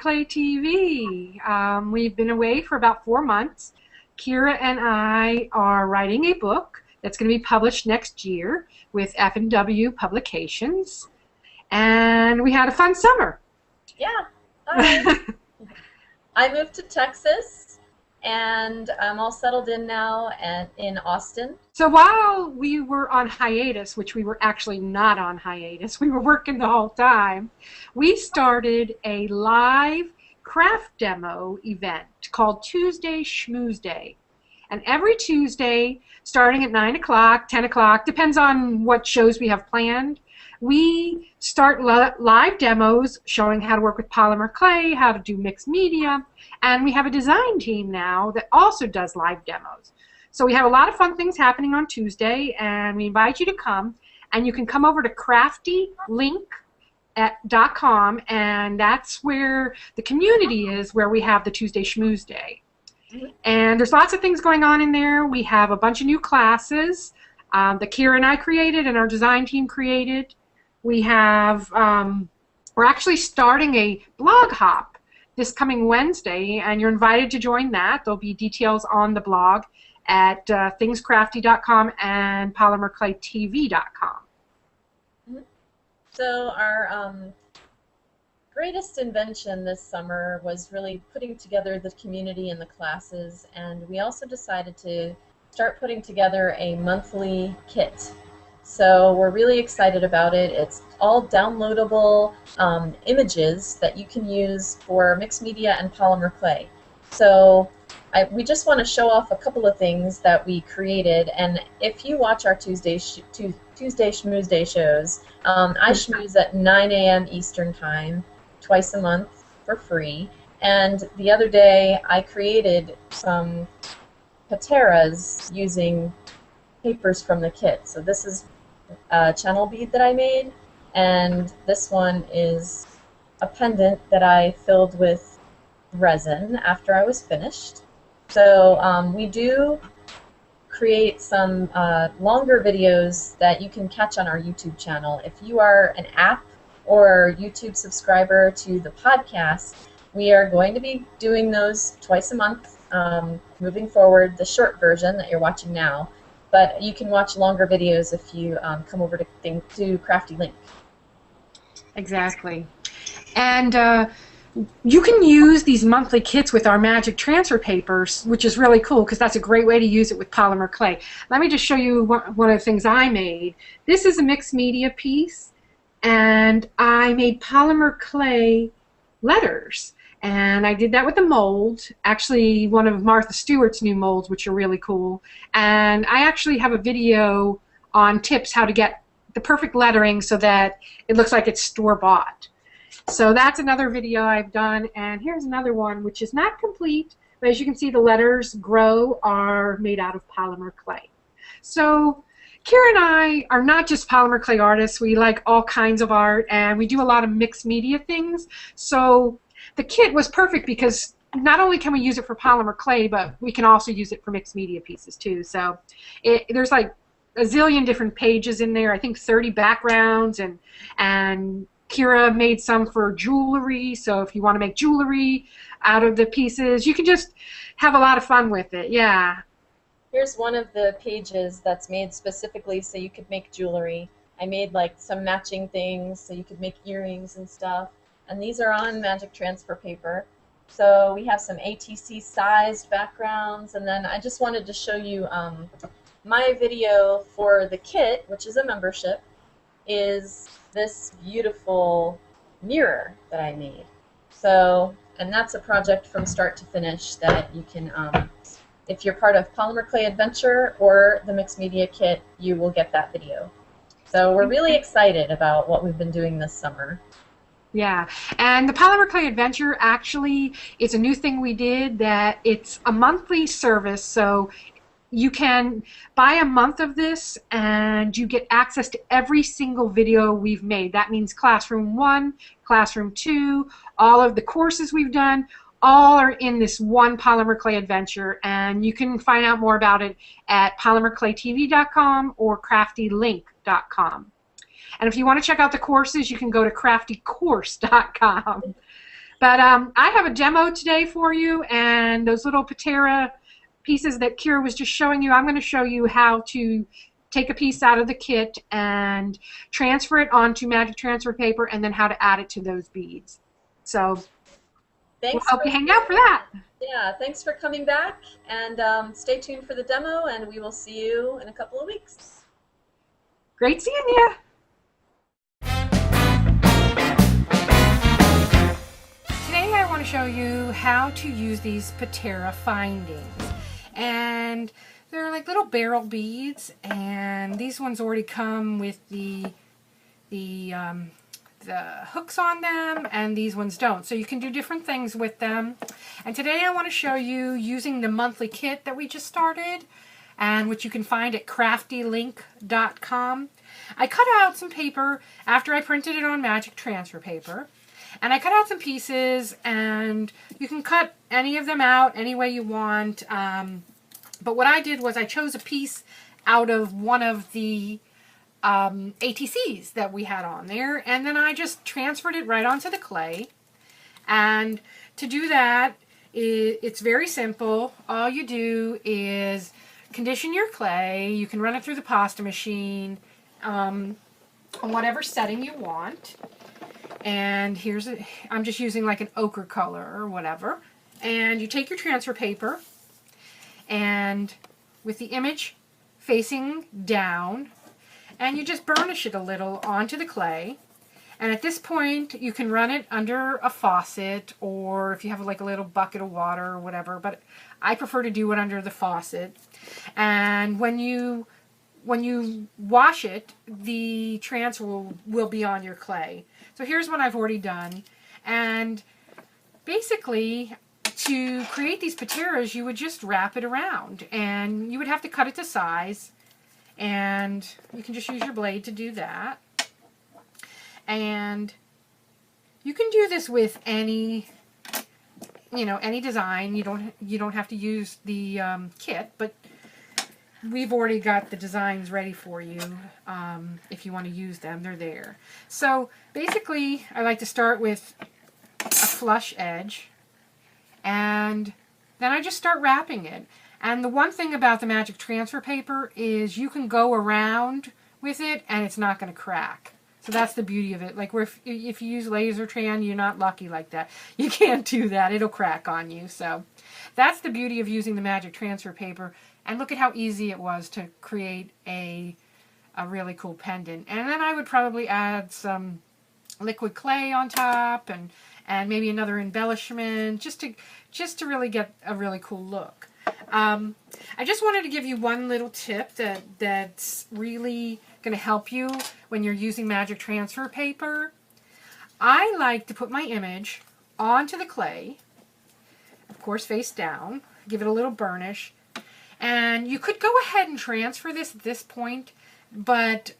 Clay TV. We've been away for about 4 months. Kira and I are writing a book that's going to be published next year with F&W Publications. And we had a fun summer. Yeah. I moved to Texas, and I'm all settled in now in Austin. So while we were on hiatus, which we were actually not on hiatus, we were working the whole time, we started a live craft demo event called Tuesday Schmooze Day. And every Tuesday, starting at 9 o'clock, 10 o'clock, depends on what shows we have planned, we start live demos showing how to work with polymer clay, how to do mixed media, and we have a design team now that also does live demos. So we have a lot of fun things happening on Tuesday, and we invite you to come. And you can come over to CraftyLink.com, and that's where the community is, where we have the Tuesday Schmooze Day. And there's lots of things going on in there. We have a bunch of new classes that Kira and I created and our design team created. We have, we're actually starting a blog hop this coming Wednesday, and you're invited to join that. There'll be details on the blog at thingscrafty.com and polymerclaytv.com. So our greatest invention this summer was really putting together the community and the classes, and we also decided to start putting together a monthly kit. So we're really excited about it. It's all downloadable images that you can use for mixed media and polymer clay. So we just want to show off a couple of things that we created, and if you watch our Tuesday Schmooze Day shows, I schmooze at 9 a.m. Eastern Time twice a month for free, and the other day I created some Pateras using papers from the kit. So this is a channel bead that I made, and this one is a pendant that I filled with resin after I was finished. So we do create some longer videos that you can catch on our YouTube channel. If you are an app or YouTube subscriber to the podcast, we are going to be doing those twice a month moving forward, the short version that you're watching now. But you can watch longer videos if you come over to CraftyLink. Exactly. And you can use these monthly kits with our magic transfer papers, which is really cool because that's a great way to use it with polymer clay. Let me just show you one of the things I made. This is a mixed media piece, and I made polymer clay letters. And I did that with a mold, actually one of Martha Stewart's new molds, which are really cool. And I actually have a video on tips how to get the perfect lettering so that it looks like it's store-bought. So that's another video I've done. And here's another one, which is not complete, but as you can see, the letters GROW are made out of polymer clay. So Kira and I are not just polymer clay artists. We like all kinds of art, and we do a lot of mixed media things. So the kit was perfect because not only can we use it for polymer clay, but we can also use it for mixed media pieces too. So there's like a zillion different pages in there. I think 30 backgrounds, and Kira made some for jewelry. So if you want to make jewelry out of the pieces, you can just have a lot of fun with it. Yeah. Here's one of the pages that's made specifically so you could make jewelry. I made like some matching things so you could make earrings and stuff. And these are on magic transfer paper. So we have some ATC sized backgrounds, and then I just wanted to show you my video for the kit, which is a membership, is this beautiful mirror that I made. So, and that's a project from start to finish that you can, if you're part of Polymer Clay Adventure or the Mixed Media Kit, you will get that video. So we're really excited about what we've been doing this summer. Yeah, and the Polymer Clay Adventure actually is a new thing we did, that it's a monthly service, so you can buy a month of this and you get access to every single video we've made. That means Classroom 1, Classroom 2, all of the courses we've done, all are in this one Polymer Clay Adventure, and you can find out more about it at polymerclaytv.com or CraftyLink.com. And if you want to check out the courses, you can go to craftycourse.com. But I have a demo today for you, and those little Patera pieces that Kira was just showing you, I'm going to show you how to take a piece out of the kit and transfer it onto magic transfer paper, and then how to add it to those beads. So we'll Thanks help for you hang out for that. yeah, thanks for coming back, and stay tuned for the demo, and we will see you in a couple of weeks. Great seeing you. Today I want to show you how to use these Patera findings. And they're like little barrel beads, and these ones already come with the hooks on them, and these ones don't. So you can do different things with them. And today I want to show you using the monthly kit that we just started, and which you can find at CraftyLink.com. I cut out some paper after I printed it on magic transfer paper. And I cut out some pieces, and you can cut any of them out any way you want. But what I did was I chose a piece out of one of the ATCs that we had on there, and then I just transferred it right onto the clay. And to do that, it's very simple. All you do is condition your clay. You can run it through the pasta machine on whatever setting you want. And I'm just using like an ochre color or whatever. And you take your transfer paper, and with the image facing down, and you just burnish it a little onto the clay. And at this point, you can run it under a faucet, or if you have like a little bucket of water or whatever, but I prefer to do it under the faucet. And when you wash it, the transfer will be on your clay. So here's what I've already done. And basically, to create these pateras, you would just wrap it around, and you would have to cut it to size, and you can just use your blade to do that. And you can do this with any design. You don't have to use the kit, but we've already got the designs ready for you. If you want to use them, they're there. So basically, I like to start with a flush edge, and then I just start wrapping it. And the one thing about the magic transfer paper is you can go around with it and it's not going to crack. So that's the beauty of it. Like if you use laser tran, you're not lucky like that. You can't do that. It'll crack on you. So that's the beauty of using the magic transfer paper. And look at how easy it was to create a really cool pendant. And then I would probably add some liquid clay on top, and maybe another embellishment, just to really get a really cool look. I just wanted to give you one little tip that's really going to help you when you're using magic transfer paper. I like to put my image onto the clay, of course face down, give it a little burnish. And you could go ahead and transfer this at this point, but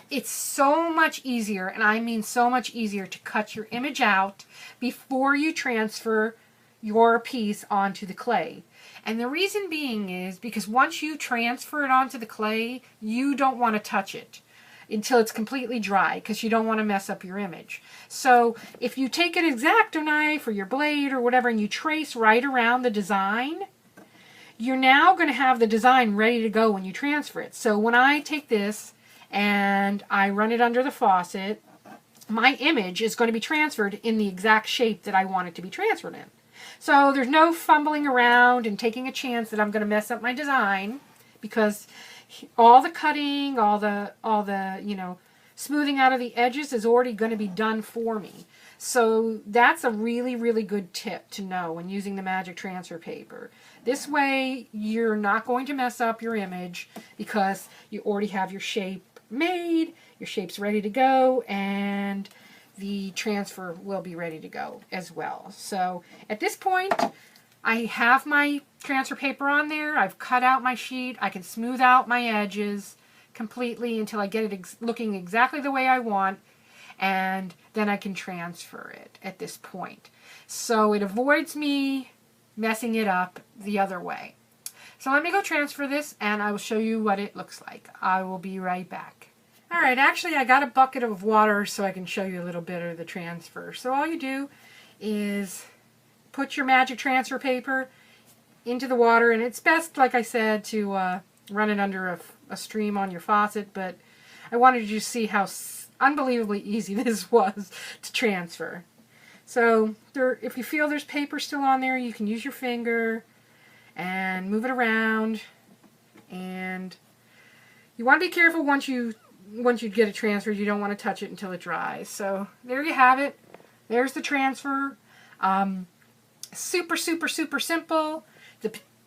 it's so much easier, and I mean so much easier, to cut your image out before you transfer your piece onto the clay. And the reason being is because once you transfer it onto the clay, you don't want to touch it until it's completely dry, because you don't want to mess up your image. So if you take an X-Acto knife or your blade or whatever and you trace right around the design, you're now going to have the design ready to go when you transfer it. So when I take this and I run it under the faucet, my image is going to be transferred in the exact shape that I want it to be transferred in. So there's no fumbling around and taking a chance that I'm going to mess up my design, because all the cutting, all the smoothing out of the edges is already going to be done for me. So that's a really, really good tip to know when using the magic transfer paper. This way you're not going to mess up your image, because you already have your shape made, your shape's ready to go, and the transfer will be ready to go as well. So at this point, I have my transfer paper on there. I've cut out my sheet. I can smooth out my edges completely until I get it looking exactly the way I want, and then I can transfer it at this point. So it avoids me messing it up the other way. So let me go transfer this, and I will show you what it looks like. I will be right back. Alright, actually I got a bucket of water so I can show you a little bit of the transfer. So all you do is put your magic transfer paper into the water, and it's best, like I said, to run it under a stream on your faucet, but I wanted you to see how unbelievably easy this was to transfer. So if you feel there's paper still on there, you can use your finger and move it around, and you want to be careful once you get it transferred. You don't want to touch it until it dries. So there you have it. There's the transfer. Super, super, super simple.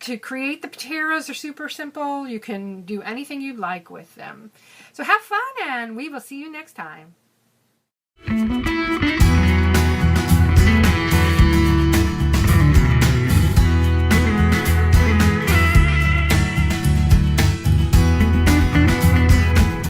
To create the Pateras are super simple. You can do anything you'd like with them. So have fun, and we will see you next time.